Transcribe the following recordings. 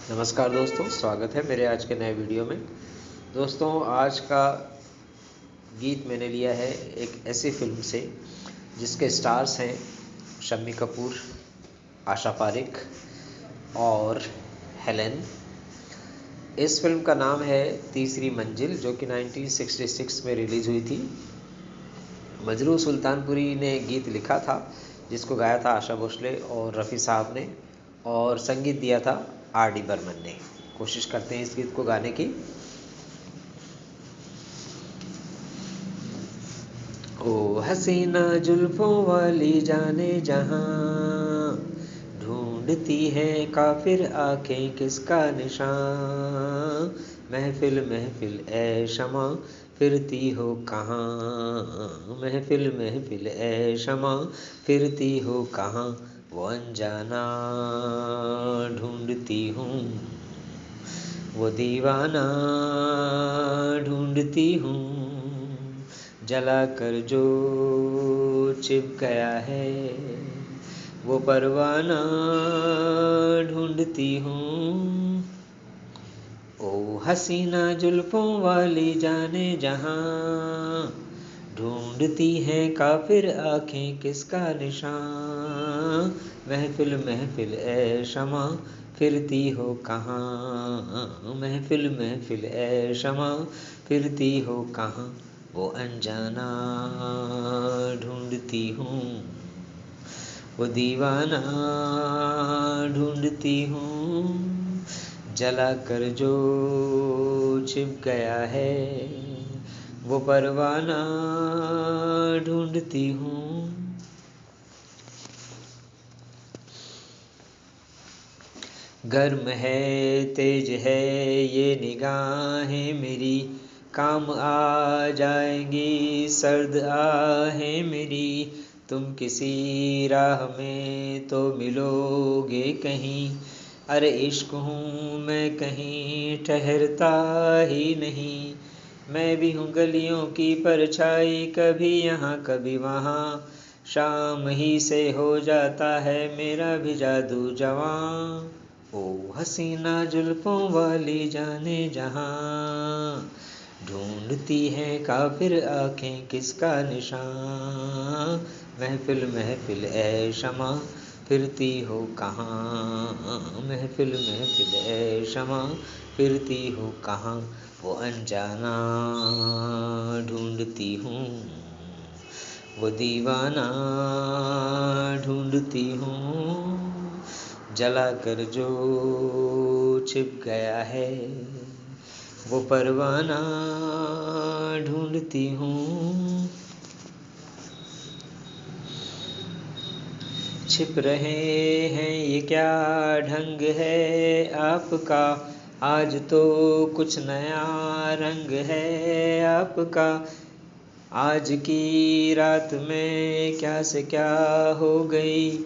नमस्कार दोस्तों, स्वागत है मेरे आज के नए वीडियो में। दोस्तों, आज का गीत मैंने लिया है एक ऐसी फिल्म से जिसके स्टार्स हैं शम्मी कपूर, आशा पारिक और हेलेन। इस फिल्म का नाम है तीसरी मंजिल, जो कि 1966 में रिलीज़ हुई थी। मजरू सुल्तानपुरी ने गीत लिखा था, जिसको गाया था आशा भोसले और रफ़ी साहब ने, और संगीत दिया था आर डी बर्मन ने। कोशिश करते हैं इस गीत को गाने की। ओ हसीना जुल्फों वाली जाने जहां, ढूंढती है काफिर आंखें किसका निशान। महफिल महफिल ए शमा, फिरती हो कहाँ। महफिल महफिल ए शमा, फिरती हो कहाँ। वो अनजाना ढूंढती हूँ, वो दीवाना ढूंढती हूँ। जला कर जो छिप गया है, वो परवाना ढूंढती हूँ। ओ हसीना जुल्फों वाली जाने जहां, ढूंढती हैं काफिर आंखें किसका निशान। महफिल महफिल ए शमा, फिरती हो कहाँ। महफिल महफिल ए शमा, फिरती हो कहाँ। वो अनजाना ढूंढती हूँ, वो दीवाना ढूंढती हूँ। जला कर जो छिप गया है, वो परवाना ढूंढती हूँ। गर्म है तेज है ये निगाहें मेरी, काम आ जाएंगी सर्द आहें मेरी। तुम किसी राह में तो मिलोगे कहीं, अरे इश्क हूँ मैं कहीं ठहरता ही नहीं। मैं भी हूँ गलियों की परछाई, कभी यहाँ कभी वहाँ। शाम ही से हो जाता है मेरा भी जादू जवां। ओ हसीना जुल्फों वाली जाने जहां, ढूंढती हैं काफिर आंखें किसका निशान। महफिल महफिल ए शमा, फिरती हो कहाँ। महफिल महफिल ए शमा, फिरती हो कहाँ। वो अनजाना ढूंढती हूँ, वो दीवाना ढूंढती हूँ। जला कर जो छिप गया है, वो परवाना ढूंढती हूँ। छिप रहे हैं ये क्या ढंग है आपका, आज तो कुछ नया रंग है आपका। आज की रात में क्या से क्या हो गई,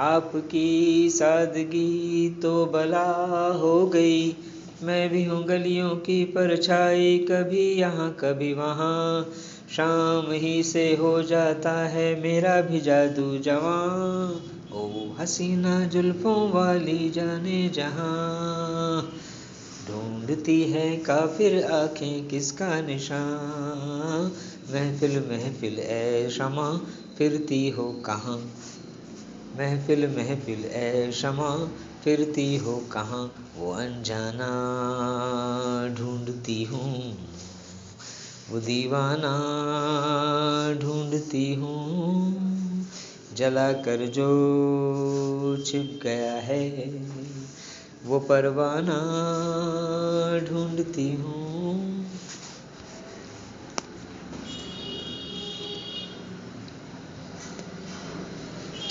आपकी सादगी तो बला हो गई। मैं भी हूँ गलियों की परछाई, कभी यहाँ कभी वहाँ। शाम ही से हो जाता है मेरा भी जादू जवां। ओ हसीना जुल्फों वाली जाने जहां, ढूंढती है काफिर आंखें किसका निशान। महफिल महफिल ए शमा, फिरती हो कहाँ। महफिल महफिल ए शमा, फिरती हो कहाँ। वो अनजाना ढूंढती हूँ, वो दीवाना ढूंढती हूँ। जला कर जो छिप गया है, वो परवाना ढूंढती हूँ।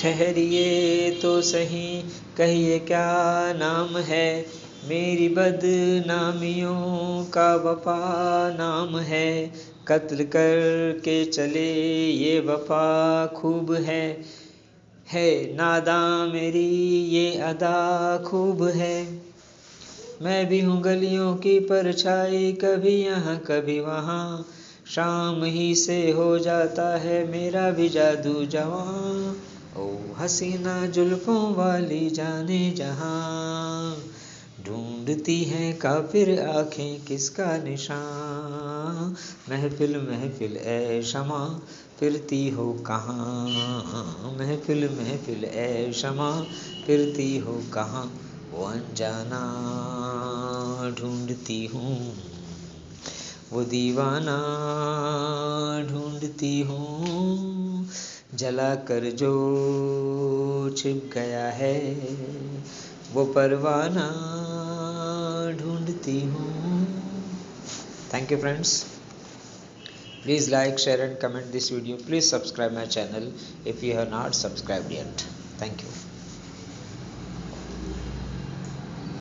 ठहरिए तो सही, कहिए क्या नाम है। मेरी बदनामियों का वफा नाम है। कत्ल करके चले ये वफा खूब है नादां मेरी ये अदा खूब है। मैं भी हूँ गलियों की परछाई, कभी यहाँ कभी वहाँ। शाम ही से हो जाता है मेरा भी जादू जवां। ओ हसीना जुल्फों वाली जाने जहां, ढूंढती हैं काफिर आँखें किसका निशान, महफिल महफिल ए शमा फिरती हो कहाँ, महफिल महफिल ए शमा फिरती हो कहाँ, वो अनजाना ढूंढती हूँ, वो दीवाना ढूंढती हूँ, जला कर जो छिप गया है वो परवाना ढूंढती हूँ. Thank you friends. Please like, share and comment this video. Please subscribe my channel if you have not subscribed yet. Thank you.